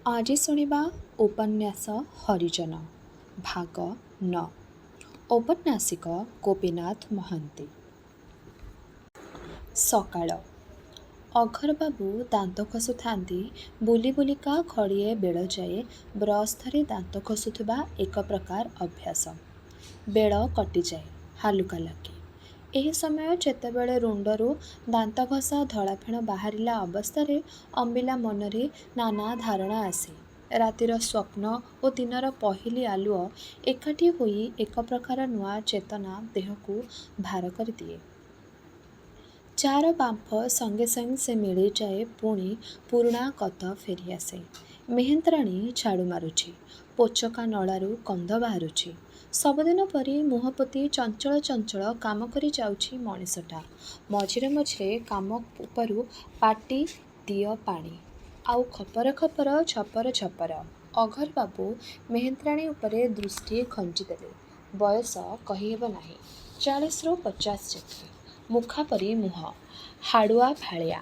ଆଜି ଶୁଣିବା ଉପନ୍ୟାସ ହରିଜନ ଭାଗ 9। ଔପନ୍ୟାସିକ ଗୋପୀନାଥ ମହାନ୍ତି। ସକାଳ। ଅଘରବାବୁ ଦାନ୍ତ ଘଷୁଥାନ୍ତି। ବୁଲି ବୁଲିକା ଘଡ଼ିଏ ବେଳ ଯାଏ ବ୍ରସ୍ ଧରି ଦାନ୍ତ ଘଷୁଥିବା ଏକ ପ୍ରକାର ଅଭ୍ୟାସ। ବେଳ କଟିଯାଏ, ହାଲୁକା ଲାଗେ। ଏହି ସମୟ ଯେତେବେଳେ ରୁଣ୍ଡରୁ ଦାନ୍ତଘଷା ଧଳାଫେଣ ବାହାରିଲା ଅବସ୍ଥାରେ ଅମ୍ବିଲା ମନରେ ନାନା ଧାରଣା ଆସେ। ରାତିର ସ୍ୱପ୍ନ ଓ ଦିନର ପହିଲି ଆଲୁଅ ଏକାଠି ହୋଇ ଏକ ପ୍ରକାର ନୂଆ ଚେତନା ଦେହକୁ ଭାର କରିଦିଏ। ଚା'ର ବାମ୍ଫ ସଙ୍ଗେ ସଙ୍ଗେ ସେ ମିଳିଯାଏ, ପୁଣି ପୁରୁଣା କତ ଫେରିଆସେ। ମେହେନ୍ତ୍ରାଣୀ ଝାଡ଼ୁ ମାରୁଛି। ପୋଚକା ନଳାରୁ କନ୍ଦ ବାହାରୁଛି। ସବୁଦିନ ପରି ମୁହଁ ପୋତି ଚଞ୍ଚଳ ଚଞ୍ଚଳ କାମ କରି ଯାଉଛି ମଣିଷଟା। ମଝିରେ ମଝିରେ କାମ ଉପରୁ ପାଟି ଦିଅ ପାଣି, ଆଉ ଖପର ଖପର ଝପର ଝପର। ଅଘରବାବୁ ମେହେନ୍ତ୍ରାଣୀ ଉପରେ ଦୃଷ୍ଟି ଖଞ୍ଜିଦେଲେ। ବୟସ କହିହେବ ନାହିଁ, 40ରୁ 50 ଯେତେ। ମୁଖା ପରି ମୁହଁ, ହାଡ଼ୁଆ ଫାଳିଆ।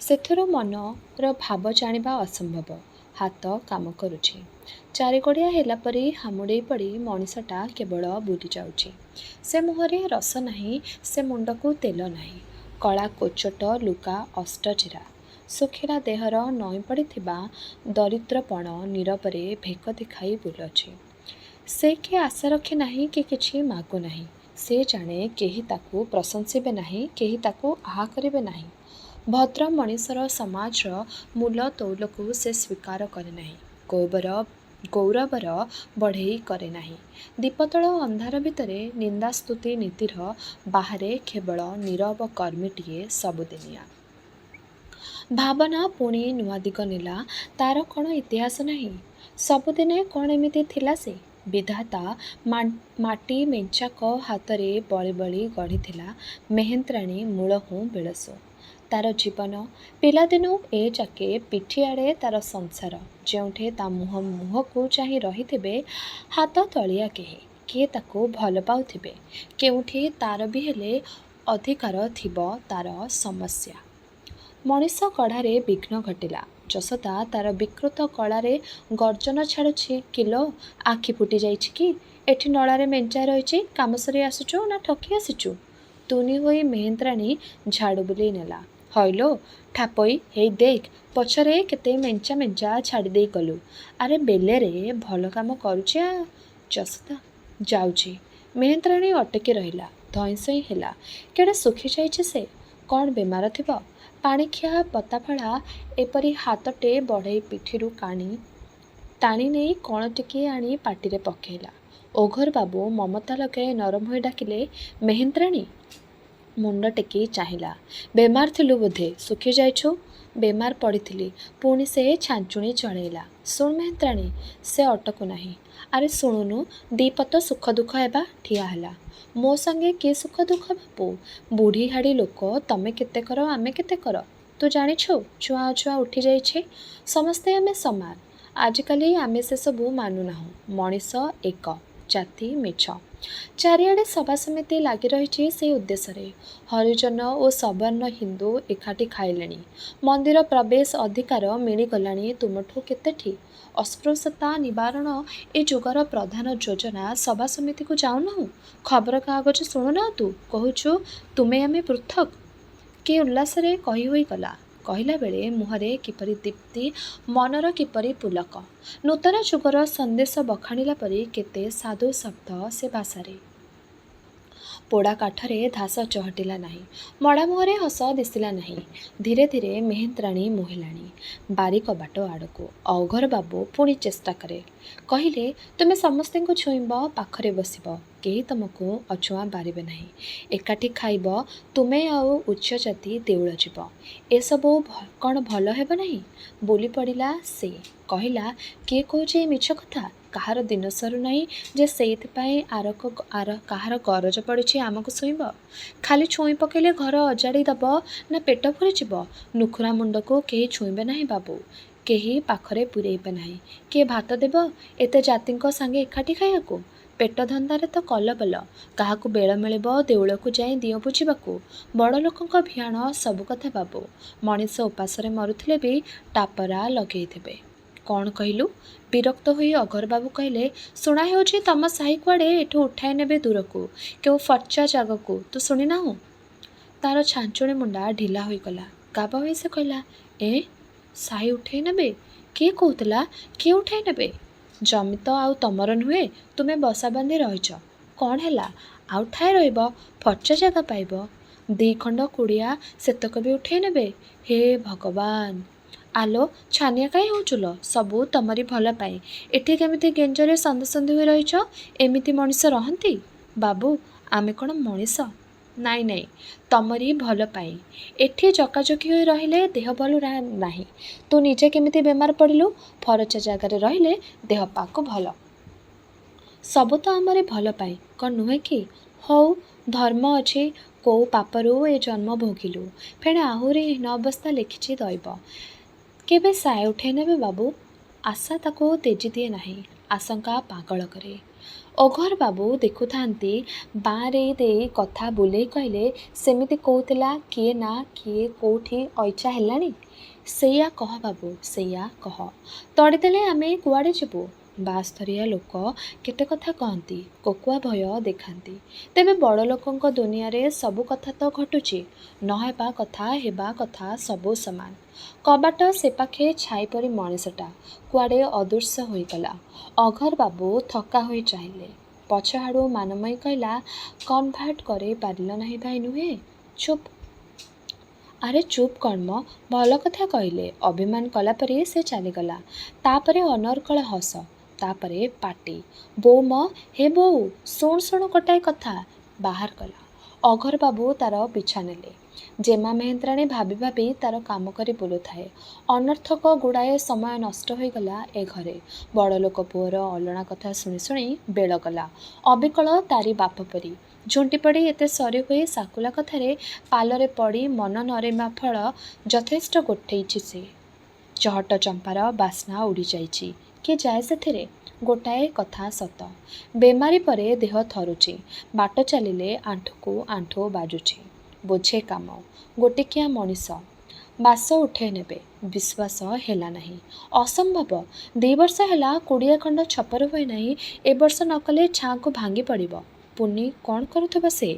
ସେଥିରୁ ମନର ଭାବ ଜାଣିବା ଅସମ୍ଭବ। ହାତ କାମ କରୁଛି। ଚାରିଗୋଡ଼ିଆ ହେଲା ପରି ହାମୁଡ଼େଇ ପଡ଼ି ମଣିଷଟା କେବଳ ବୁଲି ଯାଉଛି। ସେ ମୁହଁରେ ରସ ନାହିଁ, ସେ ମୁଣ୍ଡକୁ ତେଲ ନାହିଁ। କଳା କୋଚଟ ଲୁଗା ଅଷ୍ଟଚିରା। ଶୁଖିଲା ଦେହର ନଇଁ ପଡ଼ିଥିବା ଦରିଦ୍ରପଣ ନୀରବରେ ଭେକ ଦେଖାଇ ବୁଲୁଛି। ସେ କି ଆଶା ରଖେ ନାହିଁ କି କିଛି ମାଗୁ ନାହିଁ। ସେ ଜାଣେ କେହି ତାକୁ ପ୍ରଶଂସିବେ ନାହିଁ, କେହି ତାକୁ ଆହା କରିବେ ନାହିଁ। ଭଦ୍ର ମଣିଷର ସମାଜର ମୂଲ ତୌଲକୁ ସେ ସ୍ୱୀକାର କରେ ନାହିଁ। ଗୌରବର ବଢ଼େଇ କରେ ନାହିଁ। ଦୀପତଳ ଅନ୍ଧାର ଭିତରେ ନିନ୍ଦାସ୍ତୁତି ନୀତିର ବାହାରେ କେବଳ ନୀରବ କର୍ମୀଟିଏ ସବୁଦିନିଆ। ଭାବନା ପୁଣି ନୂଆ ଦିଗ ନେଲା। ତା'ର କ'ଣ ଇତିହାସ ନାହିଁ? ସବୁଦିନେ କ'ଣ ଏମିତି ଥିଲା ସେ? ବିଧାତା ମାଟି ମେଞ୍ଚାକ ହାତରେ ବଳି ବଳି ଗଢ଼ିଥିଲା ମେହେନ୍ତ୍ରାଣୀ ମୂଳହୁଁ ବେଳସୁ। ତା'ର ଜୀବନ ପିଲାଦିନୁ ଏ ଯାକେ ପିଠିଆଡ଼େ ତା'ର ସଂସାର। ଯେଉଁଠି ତା' ମୁହଁକୁ ଚାହିଁ ରହିଥିବେ ହାତ ତଳିଆ କେହି, କିଏ ତାକୁ ଭଲ ପାଉଥିବେ। କେଉଁଠି ତା'ର ବି ହେଲେ ଅଧିକାର ଥିବ, ତା'ର ସମସ୍ୟା। ମଣିଷ ଗଢ଼ାରେ ବିଘ୍ନ ଘଟିଲା। ଯଶୋଦା ତା'ର ବିକୃତ ଗଳାରେ ଗର୍ଜନ ଛାଡ଼ୁଛି, କିଲୋ ଆଖି ଫୁଟି ଯାଇଛି କି? ଏଠି ନଳାରେ ମେଞ୍ଚାଏ ରହିଛି, କାମ ସରି ଆସୁଛୁ ନା ଠକି ଆସିଛୁ? ତୁନି ହୋଇ ମେହେନ୍ତ୍ରାଣୀ ଝାଡ଼ୁ ବୁଲେଇ ନେଲା। ହଇଲୋ ଠାପଇ, ହେଇ ଦେଖ ପଛରେ କେତେ ମେଞ୍ଚା ମେଞ୍ଚା ଛାଡ଼ି ଦେଇ ଗଲୁ। ଆରେ ବେଲେରେ ଭଲ କାମ କରୁଛି ଯଶୋଦା। ଯାଉଛି। ମେହେନ୍ତ୍ରାଣୀ ଅଟକି ରହିଲା। ଧଇଁସଇଁ ହେଲା। କେଡ଼େ ଶୁଖି ଯାଇଛି ସେ। କ'ଣ ବେମାର ଥିବ? ପାଣିଖିଆ ବତାଫଳା ଏପରି ହାତଟେ ବଢ଼େଇ ପିଠିରୁ ଟାଣି ନେଇ କ'ଣ ଟିକିଏ ଆଣି ପାଟିରେ ପକେଇଲା। ଅଘୋରବାବୁ ମମତା ଲଗାଇ ନରମ ହୋଇ ଡାକିଲେ, ମେହେନ୍ତ୍ରାଣୀ। ମୁଣ୍ଡ ଟେକି ଚାହିଁଲା। ବେମାର ଥିଲୁ ବୋଧେ, ଶୁଖି ଯାଇଛୁ? ବେମାର ପଡ଼ିଥିଲି। ପୁଣି ସେ ଛାଞ୍ଚୁଣି ଚଳେଇଲା। ଶୁଣ ମେହେନ୍ତ୍ରାଣୀ, ସେ ଅଟକୁ ନାହିଁ। ଆରେ ଶୁଣୁନୁ, ଦି'ପଦ ସୁଖ ଦୁଃଖ ହେବା। ଠିଆ ହେଲା। ମୋ ସାଙ୍ଗେ କି ସୁଖ ଦୁଃଖ ବାପୁ? ବୁଢ଼ୀ ହାଡ଼ି ଲୋକ, ତମେ କେତେ କର ଆମେ କେତେ କର। ତୁ ଜାଣିଛୁ, ଛୁଆଁ ଅଛୁଆଁ ଉଠି ଯାଇଛି। ସମସ୍ତେ ଆମେ ସମାନ। ଆଜିକାଲି ଆମେ ସେସବୁ ମାନୁନାହୁଁ। ମଣିଷ ଏକ, ଜାତି ମିଛ। ଚାରିଆଡ଼େ ସଭା ସମିତି ଲାଗି ରହିଛି ସେହି ଉଦ୍ଦେଶ୍ୟରେ। ହରିଜନ ଓ ସବର୍ଣ୍ଣ ହିନ୍ଦୁ ଏକାଠି ଖାଇଲେଣି। ମନ୍ଦିର ପ୍ରବେଶ ଅଧିକାର ମିଳିଗଲାଣି ତୁମଠୁ କେତେଠି। ଅସ୍ପୃଶ୍ୟତା ନିବାରଣ ଏ ଯୁଗର ପ୍ରଧାନ ଯୋଜନା। ସଭା ସମିତିକୁ ଯାଉନାହୁଁ? ଖବରକାଗଜ ଶୁଣୁନାହୁଁ ତୁ? କହୁଛୁ ତୁମେ ଆମେ ପୃଥକ୍। କି ଉଲ୍ଲାସରେ କହି ହୋଇଗଲା। କହିଲାବେଳେ ମୁହଁରେ କିପରି ଦୀପ୍ତି, ମନର କିପରି ପୁଲକ। ନୂତନ ଯୁଗର ସନ୍ଦେଶ ବଖାଣିଲା ପରି କେତେ ସାଧୁ ଶବ୍ଦ ସେ ଭାଷାରେ। ପୋଡ଼ା କାଠରେ ଧାସ ଚହଟିଲା ନାହିଁ। ମଡ଼ା ମୁହଁରେ ହସ ଦିଶିଲା ନାହିଁ। ଧୀରେ ଧୀରେ ମେହେନ୍ତ୍ରାଣୀ ମୁହିଁଲାଣି ବାରିକବାଟ ଆଡ଼କୁ। ଅଘୋରବାବୁ ପୁଣି ଚେଷ୍ଟା କଲେ। କହିଲେ, ତୁମେ ସମସ୍ତଙ୍କୁ ଛୁଇଁବ, ପାଖରେ ବସିବ। କେହି ତମକୁ ଅଛୁଆଁ ବାରିବେ ନାହିଁ। ଏକାଠି ଖାଇବ। ତୁମେ ଆଉ ଉଚ୍ଚ ଜାତି ଦେଉଳ ଯିବ। ଏସବୁ କ'ଣ ଭଲ ହେବ ନାହିଁ? ବୋଲି ପଡ଼ିଲା ସେ। କହିଲା, କିଏ କହୁଛି ଏ ମିଛ କଥା? କାହାର ଦିନ ସରୁ ନାହିଁ ଯେ ସେଇଥିପାଇଁ କାହାର ଗରଜ ପଡ଼ିଛି ଆମକୁ ଛୁଇଁବ। ଖାଲି ଛୁଇଁ ପକେଇଲେ ଘର ଅଜାଡ଼ି ଦବ ନା ପେଟ ପୁରିଯିବ? ନୁଖୁରା ମୁଣ୍ଡକୁ କେହି ଛୁଇଁବେ ନାହିଁ ବାବୁ। କେହି ପାଖରେ ପୂରେଇବେ ନାହିଁ। କିଏ ଭାତ ଦେବ ଏତେ ଜାତିଙ୍କ ସାଙ୍ଗେ ଏକାଠି ଖାଇବାକୁ? ପେଟ ଧନ୍ଦାରେ ତ କଲବଲ। କାହାକୁ ବେଳ ମିଳିବ ଦେଉଳକୁ ଯାଇ ଦିଅଁ ବୁଝିବାକୁ? ବଡ଼ ଲୋକଙ୍କ ଭିଆଣ ସବୁ କଥା ବାବୁ। ମଣିଷ ଉପାସରେ ମରୁଥିଲେ ବି ଟାପରା ଲଗେଇଦେବେ। କ'ଣ କହିଲୁ? ବିରକ୍ତ ହୋଇ ଅଘରବାବୁ କହିଲେ, ଶୁଣା ହେଉଛି ତମ ସାହି କୁଆଡ଼େ ଏଠୁ ଉଠାଇ ନେବେ ଦୂରକୁ, କେଉଁ ଫର୍ଚ୍ଚା ଜାଗାକୁ। ତୁ ଶୁଣିନାହୁଁ? ତା'ର ଛାଞ୍ଚୁଣି ମୁଣ୍ଡା ଢିଲା ହୋଇଗଲା। କାବା ହୋଇ ସେ କହିଲା, ସାହି ଉଠାଇ ନେବେ? କିଏ କହୁଥିଲା? କିଏ ଉଠାଇ ନେବେ? ଜମି ତ ଆଉ ତମର ନୁହେଁ, ତୁମେ ବସା ବାନ୍ଧି ରହିଛ। କ'ଣ ହେଲା? ଆଉ ଠାଏ ରହିବ, ଫର୍ଚ୍ଚା ଜାଗା ପାଇବ। 2 ଖଣ୍ଡ କୁଡ଼ିଆ ସେତକ ବି ଉଠାଇ ନେବେ? ହେ ଭଗବାନ! ଆଲୋ ଛାନିଆ କାହିଁ ହେଉଛୁଲ? ସବୁ ତମରି ଭଲ ପାଇଁ। ଏଠି କେମିତି ଗେଞ୍ଜରେ ସନ୍ଦେସନ୍ଦି ହୋଇ ରହିଛ? ଏମିତି ମଣିଷ ରହନ୍ତି? ବାବୁ, ଆମେ କ'ଣ ମଣିଷ? ନାଇଁ, ତମରି ଭଲ ପାଇଁ। ଏଠି ଚକାଚକି ହୋଇ ରହିଲେ ଦେହ ଭଲ ନାହିଁ। ତୁ ନିଜେ କେମିତି ବେମାର ପଡ଼ିଲୁ? ଫରଚା ଜାଗାରେ ରହିଲେ ଦେହ ପାକୁ ଭଲ। ସବୁ ତ ଆମରି ଭଲ ପାଇଁ, କ'ଣ ନୁହେଁ କି? ହଉ, ଧର୍ମ ଅଛି, କୋଉ ପାପରୁ ଏ ଜନ୍ମ ଭୋଗିଲୁ, ଫେଣେ ଆହୁରି ହୀନ ଅବସ୍ଥା ଲେଖିଛି ଦଇବ। କେବେ ସାଏ ଉଠାଇ ନେବେ ବାବୁ? ଆଶା ତାକୁ ତେଜି ଦିଏ ନାହିଁ, ଆଶଙ୍କା ପାଗଳ କରେ। ଅଘୋର ବାବୁ ଦେଖୁଥାନ୍ତି, ବାଁରେ ଦେଇ କଥା ବୁଲେଇ କହିଲେ, ସେମିତି କହୁଥିଲା କିଏ ନା କିଏ କୋଉଠି ଅଇଚା ହେଲାଣି? ସେଇଆ କହ ବାବୁ, ସେଇଆ କହ। ତଡ଼ିଦେଲେ ଆମେ କୁଆଡ଼େ ଯିବୁ? ବାସ୍ତରିଆ ଲୋକ କେତେ କଥା କହନ୍ତି, କୋକୁଆ ଭୟ ଦେଖାନ୍ତି। ତେବେ ବଡ଼ ଲୋକଙ୍କ ଦୁନିଆରେ ସବୁ କଥା ତ ଘଟୁଛି। ନ ହେବା କଥା, ହେବା କଥା, ସବୁ ସମାନ। କବାଟ ସେପାଖେ ଛାଇ ପରି ମଣିଷଟା କୁଆଡ଼େ ଅଦୃଶ୍ୟ ହୋଇଗଲା। ଅଘୋର ବାବୁ ଥକା ହୋଇ ଚାହିଁଲେ। ପଛଆଡ଼ୁ ମାନମୟୀ କହିଲା, କନଭର୍ଟ କରେଇ ପାରିଲ ନାହିଁ ଭାଇ ନୁହେଁ? ଚୁପ୍। ଆରେ ଚୁପ୍ କ'ଣ ମ? ଭଲ କଥା କହିଲେ। ଅଭିମାନ କଲାପରି ସେ ଚାଲିଗଲା। ତାପରେ ଅନର୍ଗଳ ହସ, ତାପରେ ପାଟି। ବୋଉ ମ, ହେ ବୋଉ, ଶୁଣୁ ଗୋଟାଏ କଥା। ବାହାର କଲା। ଅଘୋର ବାବୁ ତା'ର ପିଛା ନେଲେ। ଜେମା ମେହେନ୍ତ୍ରାଣୀ ଭାବି ଭାବି ତା'ର କାମ କରି ବୁଲୁଥାଏ। ଅନର୍ଥକ ଗୁଡ଼ାଏ ସମୟ ନଷ୍ଟ ହୋଇଗଲା ଏ ଘରେ। ବଡ଼ଲୋକ ପୁଅର ଅଲଣା କଥା ଶୁଣି ଶୁଣି ବେଳ ଗଲା। ଅବିକଳ ତାରି ବାପ ପରି। ଝୁଣ୍ଟି ପଡ଼ି ଏତେ ସରି ହୋଇ ସାକୁଲା କଥାରେ ପାଲରେ ପଡ଼ି ମନ ନରେମା ଫଳ ଯଥେଷ୍ଟ ଗୋଟେଇଛି ସେ। ଚହଟ ଚମ୍ପାର ବାସ୍ନା ଉଡ଼ିଯାଇଛି। କିଏ ଯାଏ ସେଥିରେ? ଗୋଟାଏ କଥା ସତ, ବେମାରୀ ପରେ ଦେହ ଥରୁଛି। ବାଟ ଚାଲିଲେ ଆଣ୍ଠୁକୁ ଆଣ୍ଠୁ ବାଜୁଛି। ବୋଝେ କାମ। ଗୋଟିକିଆ ମଣିଷ। ବାସ ଉଠେଇ ନେବେ। ବିଶ୍ୱାସ ହେଲା ନାହିଁ। ଅସମ୍ଭବ। 2 ବର୍ଷ ହେଲା କୁଡ଼ିଆ ଖଣ୍ଡ ଛପର ହୁଏ ନାହିଁ। ଏ ବର୍ଷ ନ କଲେ ଛାଁକୁ ଭାଙ୍ଗି ପଡ଼ିବ। ପୁନି କ'ଣ କରୁଥିବ ସେ?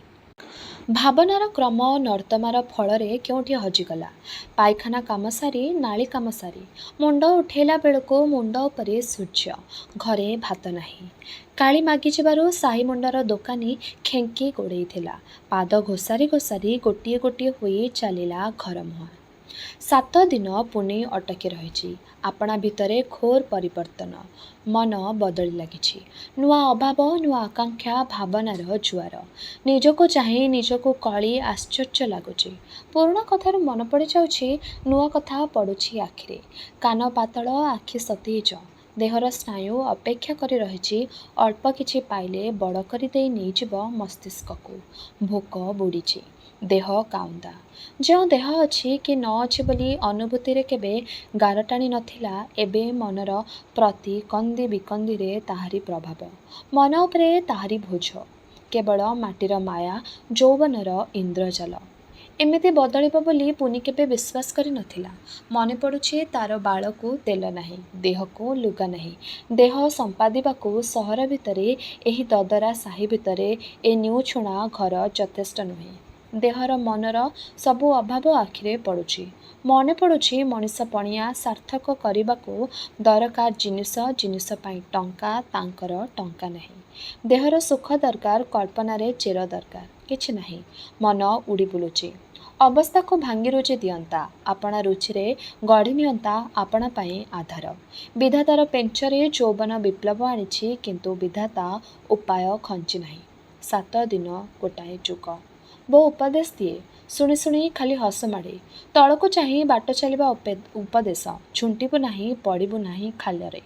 ଭାବନାର କ୍ରମ ନର୍ଦ୍ଦମାର ଫଳରେ କେଉଁଠି ହଜିଗଲା। ପାଇଖାନା କାମ ସାରି, ନାଳି କାମ ସାରି, ମୁଣ୍ଡ ଉଠେଇଲା ବେଳକୁ ମୁଣ୍ଡ ଉପରେ ସୂର୍ଯ୍ୟ। ଘରେ ଭାତ ନାହିଁ। କାଳି ମାଗିଯିବାରୁ ସାହି ମୁଣ୍ଡର ଦୋକାନୀ ଖେଙ୍କି ଗୋଡ଼େଇଥିଲା। ପାଦ ଘୋଷାରି ଘୋଷାରି ଗୋଟିଏ ଗୋଟିଏ ହୋଇ ଚାଲିଲା ଘର ମୁହାଁ। 7 ଦିନ ପୁନି ଅଟକି ରହିଛି। ଆପଣା ଭିତରେ ଘୋର ପରିବର୍ତ୍ତନ। ମନ ବଦଳି ଲାଗିଛି। ନୂଆ ଅଭାବ, ନୂଆ ଆକାଂକ୍ଷା, ଭାବନାର ଜୁଆର। ନିଜକୁ ଚାହିଁ ନିଜକୁ କଳି ଆଶ୍ଚର୍ଯ୍ୟ ଲାଗୁଛି। ପୁରୁଣା କଥାରୁ ମନେ ପଡ଼ିଯାଉଛି, ନୂଆ କଥା ପଡ଼ୁଛି ଆଖିରେ। କାନ ପାତଳ, ଆଖି ସତେଜ। ଦେହର ସ୍ନାୟୁ ଅପେକ୍ଷା କରି ରହିଛି ଅଳ୍ପ କିଛି ପାଇଲେ ବଡ଼ କରି ଦେଇ ନେଇଯିବ ମସ୍ତିଷ୍କକୁ। ଭୋକ ବୁଡ଼ିଛି। ଦେହ କାଉନ୍ଦା। ଯେଉଁ ଦେହ ଅଛି କି ନ ଅଛି ବୋଲି ଅନୁଭୂତିରେ କେବେ ଗାର ଟାଣି ନଥିଲା, ଏବେ ମନର ପ୍ରତି କନ୍ଦି ବିକନ୍ଦିରେ ତାହାରି ପ୍ରଭାବ। ମନ ଉପରେ ତାହାରି ବୋଝ। କେବଳ ମାଟିର ମାୟା, ଯୌବନର ଇନ୍ଦ୍ରଜାଲ। ଏମିତି ବଦଳିବ ବୋଲି ପୁନି କେବେ ବିଶ୍ୱାସ କରି ନଥିଲା। ମନେ ପଡ଼ୁଛି ତା'ର ବାଳକୁ ତେଲ ନାହିଁ, ଦେହକୁ ଲୁଗା ନାହିଁ। ଦେହ ସମ୍ପାଦିବାକୁ ସହର ଭିତରେ, ଏହି ଦଦରା ସାହି ଭିତରେ ଏ ନିଉଛୁଣା ଘର ଯଥେଷ୍ଟ ନୁହେଁ। ଦେହର ମନର ସବୁ ଅଭାବ ଆଖିରେ ପଡ଼ୁଛି। ମନେ ପଡ଼ୁଛି ମଣିଷ ପଣିଆ ସାର୍ଥକ କରିବାକୁ ଦରକାର ଜିନିଷ ପାଇଁ ଟଙ୍କା, ତାଙ୍କର ଟଙ୍କା ନାହିଁ। ଦେହର ସୁଖ ଦରକାର, କଳ୍ପନାରେ ଚେର ଦରକାର, କିଛି ନାହିଁ। ମନ ଉଡ଼ି ବୁଲୁଛି। ଅବସ୍ଥାକୁ ଭାଙ୍ଗି ରୁଜି ଦିଅନ୍ତା, ଆପଣା ରୁଚିରେ ଗଢ଼ି ନିଅନ୍ତା ଆପଣା ପାଇଁ ଆଧାର। ବିଧାତାର ପେଞ୍ଚରେ ଯୌବନ ବିପ୍ଳବ ଆଣିଛି, କିନ୍ତୁ ବିଧାତା ଉପାୟ ଖଞ୍ଚି ନାହିଁ। 7 ଦିନ ଗୋଟାଏ ଯୁଗ। ବୋଉ ଉପଦେଶ ଦିଏ। ଶୁଣି ଶୁଣି ଖାଲି ହସ ମାଡ଼େ। ତଳକୁ ଚାହିଁ ବାଟ ଚାଲିବା ଉପଦେଶ। ଝୁଣ୍ଟିବୁ ନାହିଁ, ପଡ଼ିବୁ ନାହିଁ ଖାଲରେ।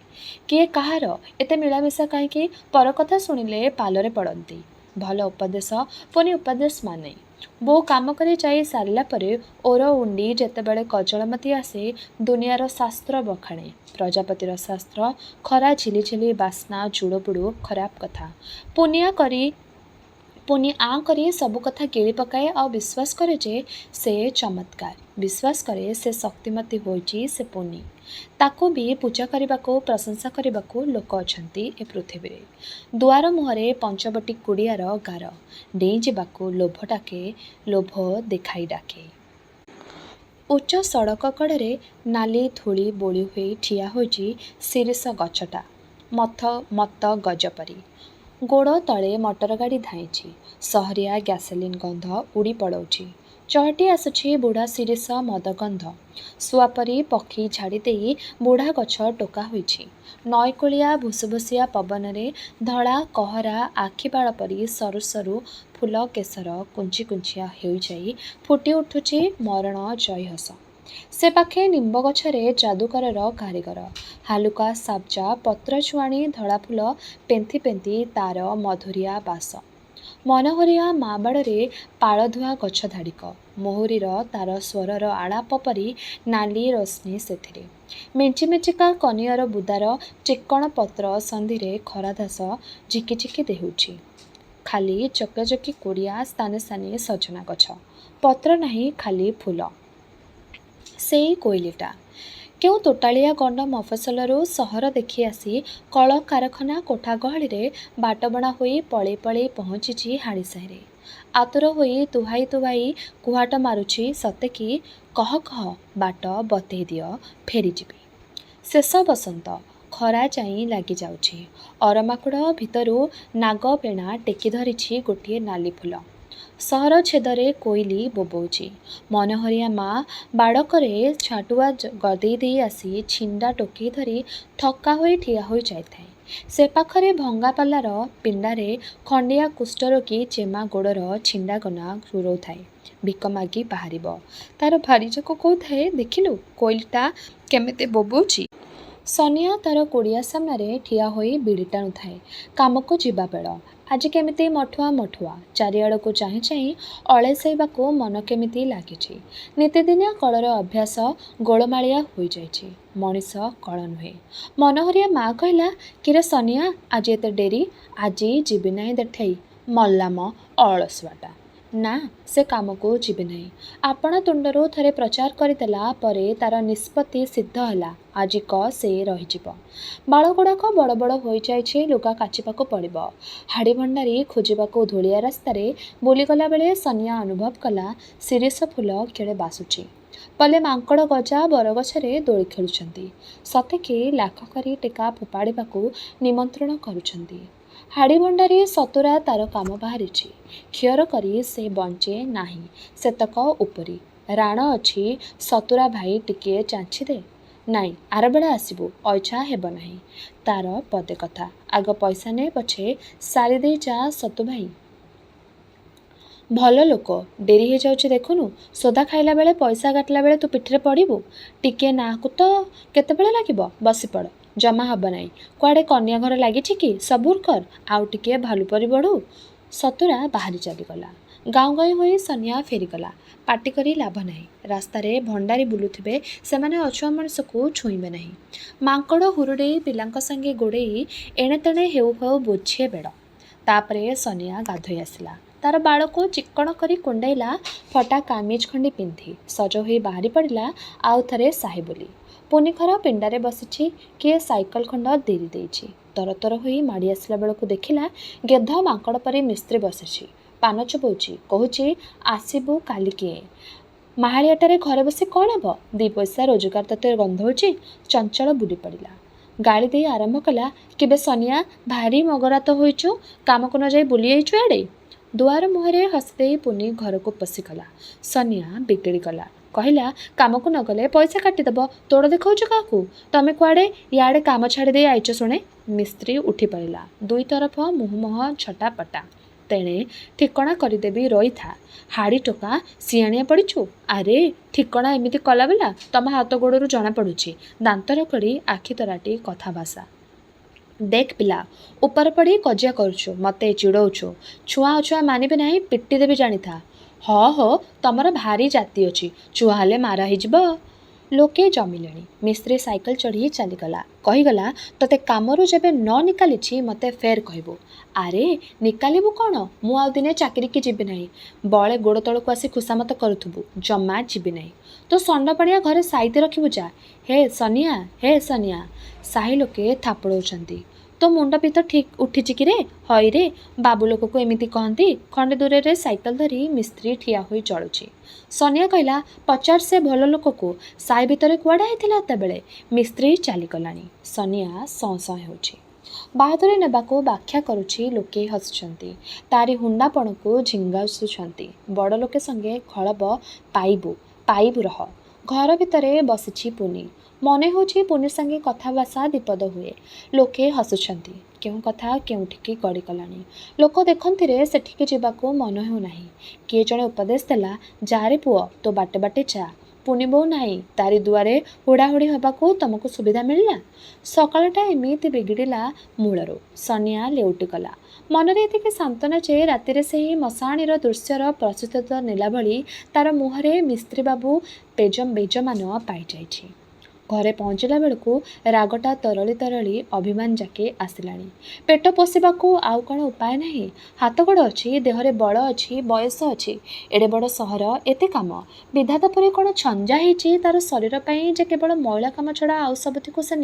କିଏ କାହାର? ଏତେ ମିଳାମିଶା କାହିଁକି? ପର କଥା ଶୁଣିଲେ ପାଲରେ ପଡ଼ନ୍ତି। ଭଲ ଉପଦେଶ ପୁଣି ଉପଦେଶ ମାନେ। ବୋଉ କାମ କରି ଯାଇ ସାରିଲା ପରେ ଓର ଉଣ୍ଡି ଯେତେବେଳେ କଜଳମତି ଆସେ, ଦୁନିଆର ଶାସ୍ତ୍ର ବଖାଣେ। ପ୍ରଜାପତିର ଶାସ୍ତ୍ର। ଖରା ଝିଲିଝିଲି, ବାସ୍ନା ଜୁଡ଼ୁବୁଡ଼ୁ, ଖରାପ କଥା। ପୁନିଆ କରି ପୁନି ଆଁ କରି ସବୁ କଥା ଗିଳି ପକାଏ ଆଉ ବିଶ୍ୱାସ କରେ ଯେ ସେ ଚମତ୍କାର, ବିଶ୍ୱାସ କରେ ସେ ଶକ୍ତିମତୀ ହୋଇଛି ସେ ପୁନି। ତାକୁ ବି ପୂଜା କରିବାକୁ ପ୍ରଶଂସା କରିବାକୁ ଲୋକ ଅଛନ୍ତି ଏ ପୃଥିବୀରେ। ଦୁଆର ମୁହଁରେ ପଞ୍ଚବଟୀ କୁଡ଼ିଆର ଗାର, ଡେଇଁଯିବାକୁ ଲୋଭ ଡାକେ, ଲୋଭ ଦେଖାଇ ଡାକେ। ଉଚ୍ଚ ସଡ଼କ କଡ଼ରେ ନାଲି ଧୂଳି ବୋଳି ହୋଇ ଠିଆ ହୋଇଛି ଶିରିଷ ଗଛଟା, ମତ ଗଜପରି। ଗୋଡ଼ ତଳେ ମଟର ଗାଡ଼ି ଧାଇଁଛି। ସହରିଆ ଗ୍ୟାସୋଲିନ୍ ଗନ୍ଧ ଉଡ଼ି ପଡ଼ଉଛି। ଚହଟି ଆସୁଛି ବୁଢ଼ା ଶିରିଷ ମଦ ଗନ୍ଧ। ଶୁଆପରି ପକ୍ଷୀ ଝାଡ଼ି ଦେଇ ବୁଢ଼ା ଗଛ ଟୋକା ହୋଇଛି। ନଈକୂଳିଆ ଭୁସୁଭୁସିଆ ପବନରେ ଧଳା କହରା ଆଖିବାଳ ପରି ସରୁ ସରୁ ଫୁଲ କେଶର କୁଞ୍ଚି କୁଞ୍ଚିଆ ହୋଇଯାଇ ଫୁଟି ଉଠୁଛି ମରଣ ଜୟହସ। ସେ ପାଖେ ନିମ୍ବ ଗଛରେ ଯାଦୁକରର କାରିଗର। ହାଲୁକା ସାବ୍ଜା ପତ୍ର ଛୁଆଣି ଧଳା ଫୁଲ ପେନ୍ଥି ପେନ୍ଥି ତାର ମଧୁରିଆ ବାସ। ମନୋହରିଆ ମା ବାଡ଼ରେ ପାଳଧୁଆ ଗଛ ଧାଡ଼ିକ। ମହୁରୀର ତାର ସ୍ୱରର ଆଳାପ ପରି ନାଲି ରୋଶନୀ ସେଥିରେ। ମେଞ୍ଚି ମେଞ୍ଚିକା କନିଅର ବୁଦାର ଚିକ୍କଣ ପତ୍ର ସନ୍ଧିରେ ଖରାଧାସ ଝିକି ଝିକି ଦେଉଛି। ଖାଲି ଚକାଚକି କୁଡ଼ିଆ, ସ୍ଥାନେ ସ୍ଥାନେ ସଜନା ଗଛ। ପତ୍ର ନାହିଁ, ଖାଲି ଫୁଲ। ସେଇ କୋଇଲିଟା କେଉଁ ତୋଟାଳିଆ ଗଣ୍ଡ ମଫସଲରୁ ସହର ଦେଖି ଆସି କଳ କାରଖାନା କୋଠା ଗହଳିରେ ବାଟବଣା ହୋଇ ପଳେଇ ପଳେଇ ପହଞ୍ଚିଛି ହାଡ଼ିସାହିରେ। ଆତୁର ହୋଇ ତୁହାଇ ତୁହାଇ କୁହାଟ ମାରୁଛି ସତେକି କହ କହ ବାଟ ବତେଇ ଦିଅ ଫେରିଯିବି। ଶେଷ ବସନ୍ତ। ଖରା ଚାଇଁ ଲାଗିଯାଉଛି। ଅରମାକୁଡ଼ ଭିତରୁ ନାଗଫେଣା ଟେକି ଧରିଛି ଗୋଟିଏ ନାଲି ଫୁଲ। ସହର ଛେଦରେ କୋଇଲି ବୋବଉଛି। ମନୋହରିଆ ମା ବାଡ଼କରେ ଛାଟୁଆ ଗଦେଇ ଦେଇ ଆସି ଛିଣ୍ଡା ଟୋକେଇ ଧରି ଥକ୍କା ହୋଇ ଠିଆ ହୋଇ ଯାଇଥାଏ। ସେ ପାଖରେ ଭଙ୍ଗା ପାଲାର ପିଣ୍ଡାରେ ଖଣ୍ଡିଆ କୁଷ୍ଠରୋଗୀ ଚେମା ଗୋଡ଼ର ଛିଣ୍ଡାଗନା ଘୂରଉଥାଏ। ଭିକ ମାଗି ବାହାରିବ। ତାର ଭାରିଯାକ କହୁଥାଏ, ଦେଖିଲୁ କୋଇଲିଟା କେମିତି ବୋବଉଛି। ସନିଆ ତାର କୁଡ଼ିଆ ସାମ୍ନାରେ ଠିଆ ହୋଇ ବିଡ଼ି ଟାଣୁଥାଏ। କାମକୁ ଯିବା ବେଳ। ଆଜି କେମିତି ମଠୁଆ ମଠୁଆ। ଚାରିଆଡ଼କୁ ଚାହିଁ ଚାହିଁ ଅଳେଇବାକୁ ମନ କେମିତି ଲାଗିଛି। ନିତିଦିନିଆ କଳର ଅଭ୍ୟାସ ଗୋଳମାଳିଆ ହୋଇଯାଇଛି। ମଣିଷ କଳ ନୁହେଁ। ମନୋହରିଆ ମା କହିଲା, କିରେ ସନିଆ, ଆଜି ଏତେ ଡେରି? ଆଜି ଯିବି ନାହିଁ ଦେଠେଇ। ମଲା ମ ଅଳସୁଆଟା। ନା, ସେ କାମକୁ ଯିବି ନାହିଁ। ଆପଣା ତୁଣ୍ଡରୁ ଥରେ ପ୍ରଚାର କରିଦେଲା ପରେ ତାର ନିଷ୍ପତ୍ତି ସିଦ୍ଧ ହେଲା। ଆଜିକ ସେ ରହିଯିବ। ବାଳଗୁଡ଼ାକ ବଡ଼ ବଡ଼ ହୋଇଯାଇଛି, ଲୁଗା କାଚିବାକୁ ପଡ଼ିବ। ହାଡ଼ି ଭଣ୍ଡାରୀ ଖୋଜିବାକୁ ଧୂଳିଆ ରାସ୍ତାରେ ବୁଲିଗଲା ବେଳେ ସନିଆ ଅନୁଭବ କଲା ଶିରିଷ ଫୁଲ କେଡ଼େ ବାସୁଛି। ପଲେ ମାଙ୍କଡ଼ ଗଜା ବରଗଛରେ ଦୋଳି ଖେଳୁଛନ୍ତି। ସତେକି ଲାଖ କରି ଟେକା ଫୋପାଡ଼ିବାକୁ ନିମନ୍ତ୍ରଣ କରୁଛନ୍ତି। ହାଡ଼ି ଭଣ୍ଡାରୀ ସତୁରା ତାର କାମ ବାହାରିଛି। ଖିଅର କରି ସେ ବଞ୍ଚେ ନାହିଁ ସେତକ ଉପରି। ରାଣ ଅଛି ସତୁରା ଭାଇ ଟିକିଏ ଚାଞ୍ଛି ଦେ। ନାଇଁ, ଆରବେଳେ ଆସିବୁ, ଅଇଛା ହେବ ନାହିଁ। ତାର ପଦେ କଥା। ଆଗ ପଇସା ନେ ପଛେ ସାରିଦେଇ ଯା ସତୁ ଭାଇ। ଭଲ ଲୋକ। ଡେରି ହେଇଯାଉଛି ଦେଖୁନୁ। ସୋଦା ଖାଇଲା ବେଳେ ପଇସା କାଟିଲା ବେଳେ ତୁ ପିଠିରେ ପଡ଼ିବୁ। ଟିକିଏ ନାକୁ ତ କେତେବେଳେ ଲାଗିବ। ବସିପଡ଼। ଜମା ହବ ନାହିଁ। କୁଆଡ଼େ କନ୍ୟା ଘର ଲାଗିଛି କି? ସବୁର କର, ଆଉ ଟିକିଏ ଭାଲୁ ପରି ବଢ଼ୁ। ସତୁରା ବାହାରି ଚାଲିଗଲା। ଗାଉଁ ଗାଉଁ ହୋଇ ସନିଆ ଫେରିଗଲା। ପାଟି କରି ଲାଭ ନାହିଁ। ରାସ୍ତାରେ ଭଣ୍ଡାରୀ ବୁଲୁଥିବେ, ସେମାନେ ଅଛୁଆଁ ମଣିଷକୁ ଛୁଇଁବେ ନାହିଁ। ମାଙ୍କଡ଼ ହୁରୁଡ଼େଇ ପିଲାଙ୍କ ସାଙ୍ଗେ ଗୋଡ଼େଇ ଏଣେ ତେଣେ ହେଉ ହେଉ ବୋଝିଏ ବେଳ। ତାପରେ ସନିଆ ଗାଧୋଇ ଆସିଲା। ତାର ବାଳକୁ ଚିକ୍କଣ କରି କୁଣ୍ଡେଇଲା। ଫଟା କାମିଜ ଖଣ୍ଡି ପିନ୍ଧି ସଜ ହୋଇ ବାହାରି ପଡ଼ିଲା ଆଉ ଥରେ ସାହି ବୋଲି। ପୁନି ଘର ପିଣ୍ଡାରେ ବସିଛି। କିଏ ସାଇକଲ ଖଣ୍ଡ ଦେଇ ଦେଇଛି। ତରତର ହୋଇ ମାଡ଼ି ଆସିଲା ବେଳକୁ ଦେଖିଲା ଗେଧ ମାଙ୍କଡ଼ ପରି ମିସ୍ତ୍ରୀ ବସିଛି। ପାନ ଚୋବଉଛି। କହୁଛି, ଆସିବୁ କାଲିକିଏ। ମାହାଳିଆଟାରେ ଘରେ ବସି କ'ଣ ହେବ? 2 ପଇସା ରୋଜଗାର ତତେ ଗନ୍ଧଉଛି। ଚଞ୍ଚଳ ବୁଲି ପଡ଼ିଲା। ଗାଳି ଦେଇ ଆରମ୍ଭ କଲା, କିବେ ସନିଆ, ଭାରି ମଗରାତ ହୋଇଛୁ। କାମକୁ ନ ଯାଇ ବୁଲି ଯାଇଛୁ ଆଡ଼େ। ଦୁଆର ମୁହଁରେ ହସିଦେଇ ପୁନି ଘରକୁ ପଶିଗଲା। ସନିଆ ବିଗିଡ଼ି ଗଲା। କହିଲା, କାମକୁ ନ ଗଲେ ପଇସା କାଟିଦେବ। ତୋଡ଼ ଦେଖାଉଛୁ କାହାକୁ? ତମେ କୁଆଡ଼େ ଇଆଡ଼େ କାମ ଛାଡ଼ି ଦେଇ ଆଇଛ ଶୁଣେ। ମିସ୍ତ୍ରୀ ଉଠି ପଡ଼ିଲା। ଦୁଇ ତରଫ ମୁହୁଁମୁହଁ ଛଟାପଟା। ତେଣେ ଠିକଣା କରିଦେବି ରହିଥା। ହାଡ଼ି ଟୋକା, ସିଆଣିଆ ପଡ଼ିଛୁ। ଆରେ ଠିକଣା ଏମିତି କଲାବେଲା ତମ ହାତ ଗୋଡ଼ରୁ ଜଣାପଡ଼ୁଛି। ଦାନ୍ତ ରଗଡ଼ି ଆଖି ତରାଟି କଥା ଭାଷା। ଦେଖ ପିଲା, ଉପର ପଡ଼ି କଜିଆ କରୁଛୁ, ମତେ ଚିଡ଼ଉଛୁ। ଛୁଆଁ ଅଛୁଆଁ ମାନିବେ ନାହିଁ, ପିଟି ଦେବି ଜାଣିଥା। ହ ତମର ଭାରି ଜାତି ଅଛି। ଛୁଆ ହେଲେ ମାରା ହେଇଯିବ। ଲୋକେ ଜମିଲେଣି। ମିସ୍ତ୍ରୀ ସାଇକେଲ ଚଢ଼ି ଚାଲିଗଲା। କହିଗଲା, ତତେ କାମରୁ ଯେବେ ନ ନିକାଲିଛି ମୋତେ ଫେର୍ କହିବୁ। ଆରେ ନିକାଲିବୁ କ'ଣ? ମୁଁ ଆଉ ଦିନେ ଚାକିରିକି ଯିବି ନାହିଁ। ବଳେ ଗୋଡ଼ ତଳକୁ ଆସି ଖୁସାମତ କରୁଥିବୁ। ଜମା ଯିବି ନାହିଁ। ତୋ ଷଣ୍ଢପାଣିଆ ଘରେ ସାଇତି ରଖିବୁ ଯା। ହେ ସନିଆ, ହେ ସନିଆ। ସାହି ଲୋକେ ଥାପଡ଼ଉଛନ୍ତି। ତୋ ମୁଣ୍ଡ ପିତ ଠିକ୍ ଉଠିଛି କି ରେ? ହଇରେ, ବାବୁ ଲୋକକୁ ଏମିତି କହନ୍ତି? ଖଣ୍ଡେ ଦୂରରେ ସାଇକେଲ ଧରି ମିସ୍ତ୍ରୀ ଠିଆ ହୋଇ ଚଳୁଛି। ସନିଆ କହିଲା, ପଚାର ସେ ଭଲ ଲୋକକୁ, ସାହି ଭିତରେ କୁଆଡ଼େ ହେଇଥିଲା ଏତେବେଳେ? ମିସ୍ତ୍ରୀ ଚାଲିଗଲାଣି। ସନିଆ ସଁ ସଁ ହେଉଛି। ବାହାଦୁରୀ ନେବାକୁ ବ୍ୟାଖ୍ୟା କରୁଛି। ଲୋକେ ହସୁଛନ୍ତି। ତାରି ହୁଣ୍ଡାପଣକୁ ଝିଙ୍ଗାସୁଛନ୍ତି। ବଡ଼ ଲୋକେ ସଙ୍ଗେ ଖଳବ ପାଇବୁ, ପାଇବୁ ରହ। ଘର ଭିତରେ ବସିଛି ପୁନି। ମନେ ହେଉଛି ପୁନି ସାଙ୍ଗେ କଥାଭାଷା ବିପଦ ହୁଏ। ଲୋକେ ହସୁଛନ୍ତି। କେଉଁ କଥା କେଉଁଠିକି ଗଡ଼ିଗଲାଣି। ଲୋକ ଦେଖନ୍ତିରେ ସେଠିକି ଯିବାକୁ ମନ ହେଉନାହିଁ। କିଏ ଜଣେ ଉପଦେଶ ଦେଲା, ଯାରେ ପୁଅ, ତୋ ବାଟେ ବାଟେ ଯା। ପୁନି ବୋଉ ନାହିଁ, ତାରି ଦୁଆରେ ହୁଡ଼ାହୁଡ଼ି ହେବାକୁ ତମକୁ ସୁବିଧା ମିଳିଲା। ସକାଳଟା ଏମିତି ବିଗିଡ଼ିଲା ମୂଳରୁ। ସନିଆ ଲେଉଟିଗଲା। ମନରେ ଏତିକି ସାନ୍ତ୍ୱନା ଯେ ରାତିରେ ସେହି ମଶାଣିର ଦୃଶ୍ୟର ପ୍ରସ୍ତୁତ ନେଲା ଭଳି ତାର ମୁହଁରେ ମିସ୍ତ୍ରୀବାବୁ ବେଜମାନ ପାଇଯାଇଛି। ଘରେ ପହଞ୍ଚିଲା ବେଳକୁ ରାଗଟା ତରଳି ତରଳି ଅଭିମାନ ଯାକେ ଆସିଲାଣି। ପେଟ ପୋଷିବାକୁ ଆଉ କ'ଣ ଉପାୟ ନାହିଁ? ହାତଗୋଡ଼ ଅଛି, ଦେହରେ ବଳ ଅଛି, ବୟସ ଅଛି। ଏଡ଼େ ବଡ଼ ସହର, ଏତେ କାମ। ବିଧାତା ପରି କ'ଣ ଛଞ୍ଜା ହେଇଛି ତାର ଶରୀର ପାଇଁ ଯେ କେବଳ ମଇଳା କାମ ଛଡ଼ା ଆଉ ସବୁଥିକୁ ସେ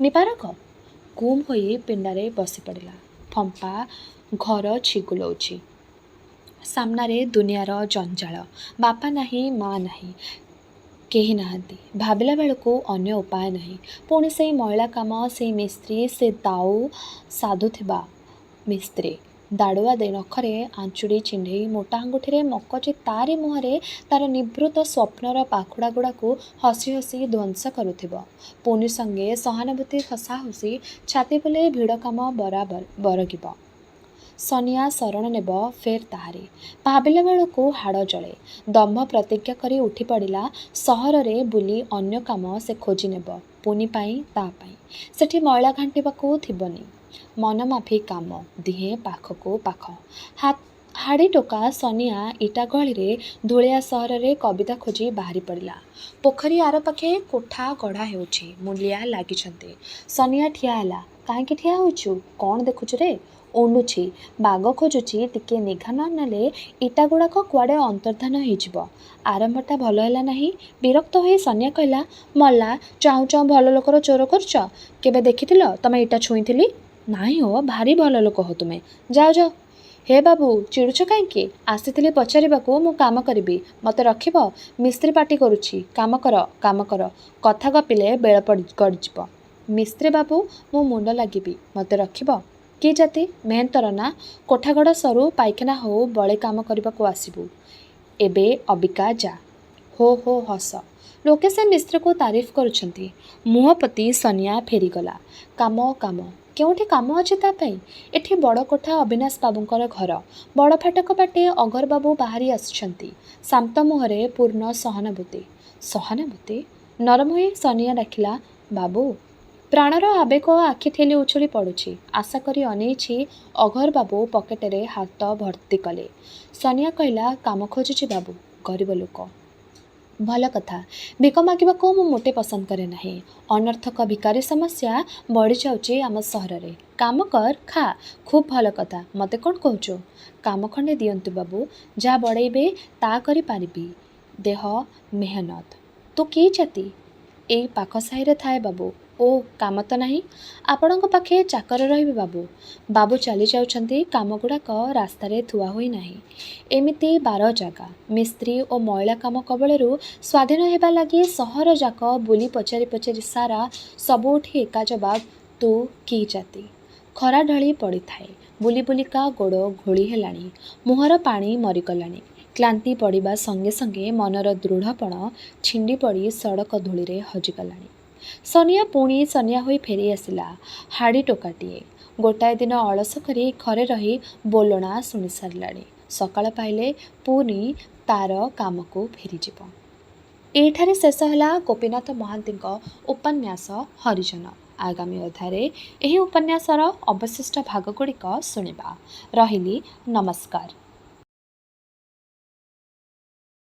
ନିପାରକ? ଗୁମ୍ ହୋଇ ପିଣ୍ଡାରେ ବସି ପଡ଼ିଲା। ଫମ୍ପା ଘର ଛିଗୁଲଉଛି। ସାମ୍ନାରେ ଦୁନିଆର ଜଞ୍ଜାଳ। ବାପା ନାହିଁ, ମା ନାହିଁ, କେହି ନାହାନ୍ତି। ଭାବିଲା ବେଳକୁ ଅନ୍ୟ ଉପାୟ ନାହିଁ। ପୁଣି ସେଇ ମଇଳା କାମ, ସେଇ ମିସ୍ତ୍ରୀ, ସେ ଦାଉ ସାଧୁଥିବା ମିସ୍ତ୍ରୀ। ଦାଡ଼ୁଆ ନଖରେ ଆଞ୍ଚୁଡ଼ି ଛିଣ୍ଡେଇ ମୋଟା ଆଙ୍ଗୁଠିରେ ମକଚି ତାରି ମୁହଁରେ ତାର ନିଭୃତ ସ୍ୱପ୍ନର ପାଖୁଡ଼ା ଗୁଡ଼ାକୁ ହସି ହସି ଧ୍ୱଂସ କରୁଥିବ। ପୁନି ସଙ୍ଗେ ସହାନୁଭୂତି ହସା ହସି ଛାତି ବୁଲେଇ ଭିଡ଼ କାମ ବରଗିବ। ସନିଆ ଶରଣ ନେବ ଫେର୍ ତାହାରି। ଭାବିଲା ବେଳକୁ ହାଡ଼ ଜଳେ। ଦମ୍ଭ ପ୍ରତିଜ୍ଞା କରି ଉଠି ପଡ଼ିଲା। ସହରରେ ବୁଲି ଅନ୍ୟ କାମ ସେ ଖୋଜି ନେବ। ପୁନି ପାଇଁ, ତା ପାଇଁ। ସେଠି ମଇଳା ଘାଣ୍ଟିବାକୁ ଥିବନି। ମନମାଫି କାମ, ଦିହେଁ ପାଖକୁ ପାଖ। ହାଡ଼ି ଟୋକା ସନିଆ ଇଟା ଗଳିରେ ଧୂଳିଆ ସହରରେ କବିତା ଖୋଜି ବାହାରି ପଡ଼ିଲା। ପୋଖରୀ ଆରପାଖେ କୋଠା ଗଢ଼ା ହେଉଛି। ମୂଲିଆ ଲାଗିଛନ୍ତି। ସନିଆ ଠିଆ ହେଲା। କାହିଁକି ଠିଆ ହୋଇଛୁ? କ'ଣ ଦେଖୁଛୁ ରେ? ଉଣ୍ଡୁଛି। ବାଗ ଖୋଜୁଛି। ଟିକେ ନିଘା ନ ନେଲେ ଇଟା ଗୁଡ଼ାକ କୁଆଡ଼େ ଅନ୍ତର୍ଦ୍ଧାନ ହେଇଯିବ। ଆରମ୍ଭଟା ଭଲ ହେଲା ନାହିଁ। ବିରକ୍ତ ହୋଇ ସନିଆ କହିଲା, ମଲା, ଚାହୁଁ ଚାହୁଁ ଭଲ ଲୋକର ଚୋର କରୁଛ? କେବେ ଦେଖିଥିଲ ତମେ ଇଟା ଛୁଇଁଥିଲି? ନାହିଁ ହୋ, ଭାରି ଭଲ ଲୋକ ହୋ ତୁମେ। ଯାଅ ଯାଅ। ହେ ବାବୁ, ଚିଡ଼ୁଛ କାହିଁକି? ଆସିଥିଲି ପଚାରିବାକୁ ମୁଁ କାମ କରିବି, ମୋତେ ରଖିବ? ମିସ୍ତ୍ରୀ ପାଟି କରୁଛି। କାମ କର, କାମ କର। କଥା ଗପିଲେ ବେଳ ଗଡ଼ିଯିବ। ମିସ୍ତ୍ରୀ ବାବୁ, ମୁଁ ମୁଣ୍ଡ ଲାଗିବି, ମୋତେ ରଖିବ? କି ଜାତି? ମେହେନ୍ତର ନା? କୋଠାଘର ସରୁ, ପାଇଖାନା ହଉ, ବଳେ କାମ କରିବାକୁ ଆସିବୁ। ଏବେ ଅବିକା ଯା। ହୋ ହୋ ହସ। ଲୋକେ ସେ ମିସ୍ତ୍ରୀକୁ ତାରିଫ କରୁଛନ୍ତି। ମୁହଁ ପୋତି ସନିଆ ଫେରିଗଲା। କାମ, କାମ। କେଉଁଠି କାମ ଅଛି ତା ପାଇଁ? ଏଠି ବଡ଼ କୋଠା ଅବିନାଶ ବାବୁଙ୍କର ଘର। ବଡ଼ ଫାଟକ ବାଟେ ଅଗରବାବୁ ବାହାରି ଆସୁଛନ୍ତି। ଶାନ୍ତ ମୁହଁରେ ପୂର୍ଣ୍ଣ ସହାନୁଭୂତି। ସହାନୁଭୂତି? ନରମ ହୋଇ ସନିଆ ଡାକିଲା, ବାବୁ। ପ୍ରାଣର ଆବେଗ ଆଖି ଠେଲି ଉଛୁଳି ପଡ଼ୁଛି। ଆଶା କରି ଅନେଇଛି। ଅଘରବାବୁ ପକେଟରେ ହାତ ଭର୍ତ୍ତି କଲେ। ସନିଆ କହିଲା, କାମ ଖୋଜୁଛି ବାବୁ। ଗରିବ ଲୋକ। ଭଲ କଥା। ଭିକ ମାଗିବାକୁ ମୁଁ ମୋଟେ ପସନ୍ଦ କରେ ନାହିଁ। ଅନର୍ଥକ ଭିକାରୀ ସମସ୍ୟା ବଢ଼ିଯାଉଛି ଆମ ସହରରେ। କାମ କର, ଖା। ଖୁବ୍ ଭଲ କଥା। ମୋତେ କ'ଣ କହୁଛୁ? କାମ ଖଣ୍ଡେ ଦିଅନ୍ତୁ ବାବୁ। ଯାହା ବଢ଼େଇବେ ତା କରିପାରିବି। ଦେହ ମେହନତ। ତୁ କି ଜାତି? ଏଇ ପାଖ ସାହିରେ ଥାଏ ବାବୁ। ଓ, କାମ ତ ନାହିଁ? ଆପଣଙ୍କ ପାଖେ ଚାକର ରହିବେ ବାବୁ। ବାବୁ ଚାଲି ଯାଉଛନ୍ତି। କାମଗୁଡ଼ାକ ରାସ୍ତାରେ ଥୁଆ ହୋଇ ନାହିଁ। ଏମିତି 12 ଜାଗା। ମିସ୍ତ୍ରୀ ଓ ମଇଳା କାମ କବଳରୁ ସ୍ୱାଧୀନ ହେବା ଲାଗି ସହର ଯାକ ବୁଲି ପଚାରି ପଚାରି ସାରା ସବୁଠି ଏକା ଜବାବ, ତୁ କି ଜାତି? ଖରା ଢଳି ପଡ଼ିଥାଏ। ବୁଲି ବୁଲିକା ଗୋଡ଼ ଘୋଳି ହେଲାଣି। ମୁହଁର ପାଣି ମରିଗଲାଣି। କ୍ଳାନ୍ତି ପଡ଼ିବା ସଙ୍ଗେ ସଙ୍ଗେ ମନର ଦୃଢ଼ପଣ ଛିଣ୍ଡି ପଡ଼ି ସଡ଼କ ଧୂଳିରେ ହଜିଗଲାଣି। ସନିଆ ପୁଣି ସନିଆ ହୋଇ ଫେରି ଆସିଲା। ହାଡ଼ି ଟୋକାଟିଏ। ଗୋଟାଏ ଦିନ ଅଳସ କରି ଘରେ ରହି ବୋଲଣା ଶୁଣି ସାରିଲାଣି। ସକାଳ ପାଇଲେ ପୁଣି ତାର କାମକୁ ଫେରିଯିବ। ଏଇଠାରେ ଶେଷ ହେଲା ଗୋପୀନାଥ ମହାନ୍ତିଙ୍କ ଉପନ୍ୟାସ ହରିଜନ। ଆଗାମୀ ଅଧ୍ୟାୟରେ ଏହି ଉପନ୍ୟାସର ଅବଶିଷ୍ଟ ଭାଗଗୁଡ଼ିକ ଶୁଣିବା। ରହିଲି, ନମସ୍କାର।